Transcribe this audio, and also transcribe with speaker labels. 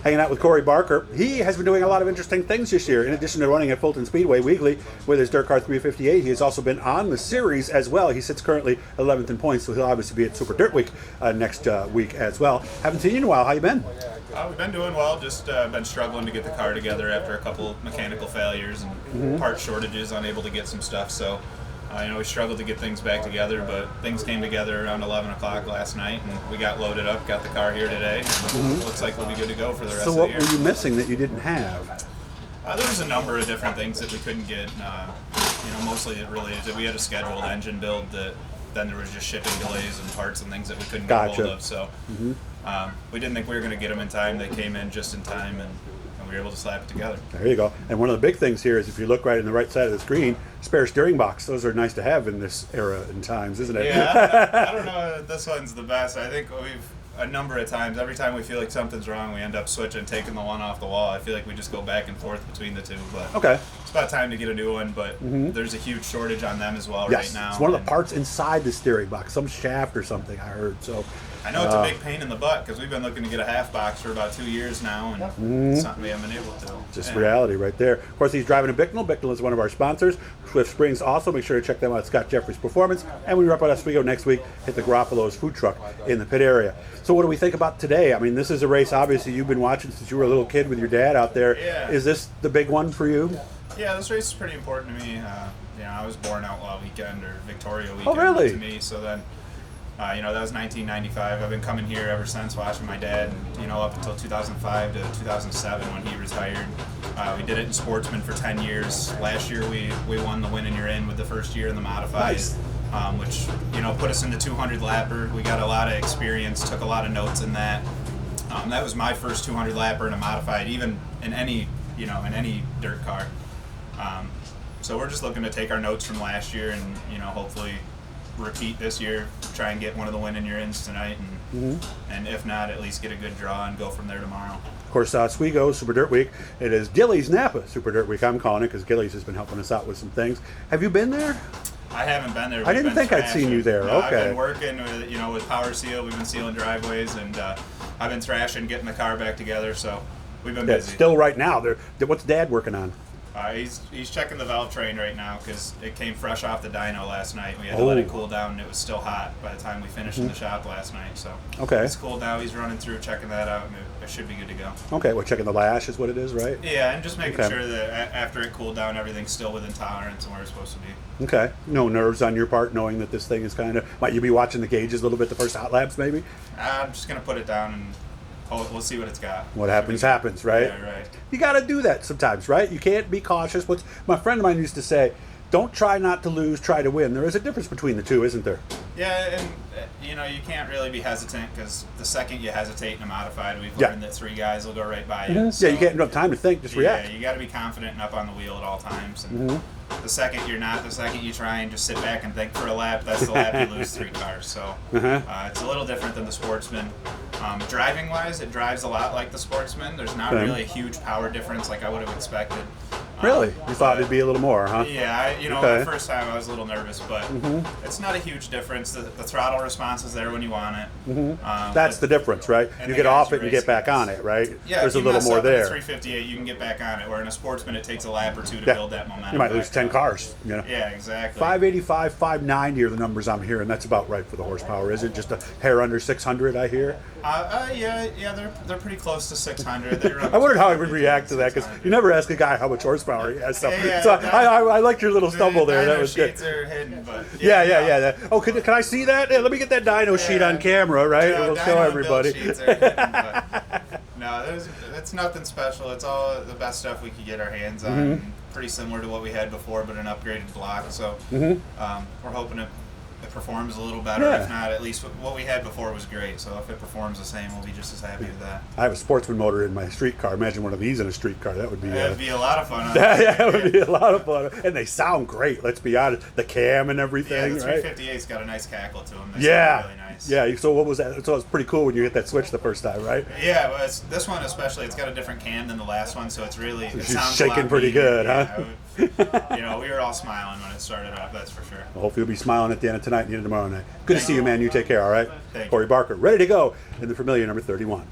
Speaker 1: hanging out with Corey Barker. He has been doing a lot of interesting things this year. In addition to running at Fulton Speedway weekly with his DIRTcar 358, he has also been on the series as well. He sits currently 11th in points, so he'll obviously be at Super Dirt Week next week as well. Haven't seen you in a while. How you been?
Speaker 2: We've been doing well, just been struggling to get the car together after a couple mechanical failures and part shortages, unable to get some stuff. So, we struggled to get things back together, but things came together around 11 o'clock last night, and we got loaded up, got the car here today. Looks like we'll be good to go for the rest of the year.
Speaker 1: So what were you missing that you didn't have?
Speaker 2: There was a number of different things that we couldn't get. Mostly it really is that we had a scheduled engine build that then there was just shipping delays and parts and things that we couldn't get hold of. So we didn't think we were going to get them in time. They came in just in time, and we were able to slap it together.
Speaker 1: There you go. And one of the big things here is if you look right in the right side of the screen, spare steering box. Those are nice to have in this era and times, isn't it?
Speaker 2: Yeah, I don't know if this one's the best. I think a number of times, every time we feel like something's wrong, we end up switching, taking the one off the wall. I feel like we just go back and forth between the two. But
Speaker 1: okay.
Speaker 2: It's about time to get a new one, but there's a huge shortage on them as well right now.
Speaker 1: It's one of the parts inside the steering box, some shaft or something, I heard. So
Speaker 2: I know it's a big pain in the butt because we've been looking to get a half box for about 2 years now, and it's something we haven't been able to.
Speaker 1: Just reality right there. Of course, he's driving a Bicknell. Bicknell is one of our sponsors. Swift Springs also. Make sure to check them out at Scott Jeffrey's Performance. And when you're up at Oswego next week, hit the Garofalo's food truck in the pit area. So what do we think about today? I mean, this is a race, obviously, you've been watching since you were a little kid with your dad out there.
Speaker 2: Yeah.
Speaker 1: Is this the big one for you?
Speaker 2: Yeah, this race is pretty important to me. I was born Outlaw Weekend or Victoria Weekend to me. So then, that was 1995. I've been coming here ever since, watching my dad, up until 2005 to 2007 when he retired. We did it in Sportsman for 10 years. Last year we won the Win and You're In with the first year in the Modified, which, put us in the 200 lapper. We got a lot of experience, took a lot of notes in that. That was my first 200 lapper in a Modified, even in any dirt car. So we're just looking to take our notes from last year and, hopefully repeat this year, try and get one of the Win and You're Ins tonight, and if not, at least get a good draw and go from there tomorrow.
Speaker 1: Of course, Oswego Super Dirt Week. It is Gillies Napa Super Dirt Week. I'm calling it because Gillies has been helping us out with some things. Have you been there?
Speaker 2: I haven't been there.
Speaker 1: I didn't think I'd seen you there.
Speaker 2: No,
Speaker 1: okay.
Speaker 2: I've been working with Power Seal. We've been sealing driveways, and I've been thrashing, getting the car back together. So we've been busy.
Speaker 1: Still right now. What's Dad working on?
Speaker 2: He's checking the valve train right now because it came fresh off the dyno last night. We had to let it cool down, and it was still hot by the time we finished in the shop last night. So it's cooled now. He's running through, checking that out, and it should be good to go.
Speaker 1: Okay, well, checking the lash is what it is, right?
Speaker 2: Yeah, and just making sure that after it cooled down, everything's still within tolerance and where it's supposed to be.
Speaker 1: Okay. No nerves on your part, knowing that this thing is might you be watching the gauges a little bit the first hot laps, maybe?
Speaker 2: I'm just going to put it down and we'll see what it's got.
Speaker 1: What happens, happens, right?
Speaker 2: Yeah, right.
Speaker 1: You got to do that sometimes, right? You can't be cautious. My friend of mine used to say, don't try not to lose, try to win. There is a difference between the two, isn't there?
Speaker 2: Yeah, and you can't really be hesitant because the second you hesitate in a Modified, we've learned that 3 guys will go right by you. So,
Speaker 1: you can't have time to think, just react.
Speaker 2: Yeah, you got to be confident and up on the wheel at all times. And the second you're not, the second you try and just sit back and think for a lap, that's the lap you lose 3 cars. So it's a little different than the Sportsman. Driving wise, it drives a lot like the Sportsman. There's not really a huge power difference like I would have expected.
Speaker 1: Really? You thought it'd be a little more, huh?
Speaker 2: Yeah, the first time I was a little nervous, but it's not a huge difference. The throttle response is there when you want it.
Speaker 1: That's the difference, right? You get off it and get back on it, right?
Speaker 2: Yeah,
Speaker 1: there's a little more there.
Speaker 2: At 358, you can get back on it. Where in a Sportsman, it takes a lap or 2 to build that momentum.
Speaker 1: You might lose 10 cars.
Speaker 2: Yeah, exactly.
Speaker 1: 585, 590 are the numbers I'm hearing. That's about right for the horsepower. Is it just a hair under 600? I hear.
Speaker 2: Yeah, they're pretty close to 600.
Speaker 1: I wondered how I would react to that because you never ask a guy how much horsepower he has. So I liked your little stumble there. That was good.
Speaker 2: Sheets are hidden, but
Speaker 1: yeah. Oh, can I see that? Yeah, let me get that dyno sheet on camera, right? It'll show everybody.
Speaker 2: Sheets are hidden, but no, it's nothing special. It's all the best stuff we could get our hands on. Pretty similar to what we had before, but an upgraded block. So we're hoping it performs a little better. If not, at least what we had before was great. So if it performs the same, we'll be just as happy with that.
Speaker 1: I have a Sportsman motor in my street car. Imagine one of these in a street car. That would be.
Speaker 2: That'd be a lot of fun.
Speaker 1: It would be a lot of fun, and they sound great. Let's be honest. The cam and everything.
Speaker 2: Yeah, the 358's got a nice cackle to them. They
Speaker 1: sound
Speaker 2: really nice.
Speaker 1: Yeah. So what was that? So it was pretty cool when you hit that switch the first time, right?
Speaker 2: Yeah. Well, this one especially, it's got a different cam than the last one, so it's really it sounds
Speaker 1: shaking pretty good, huh?
Speaker 2: We were all smiling when it started off. That's for sure.
Speaker 1: Well, hopefully you'll be smiling at the end of tonight and the end of tomorrow night. Good to see you, man. You take care. All right.
Speaker 2: Thank you.
Speaker 1: Corey Barker, ready to go in the Familiar number 31.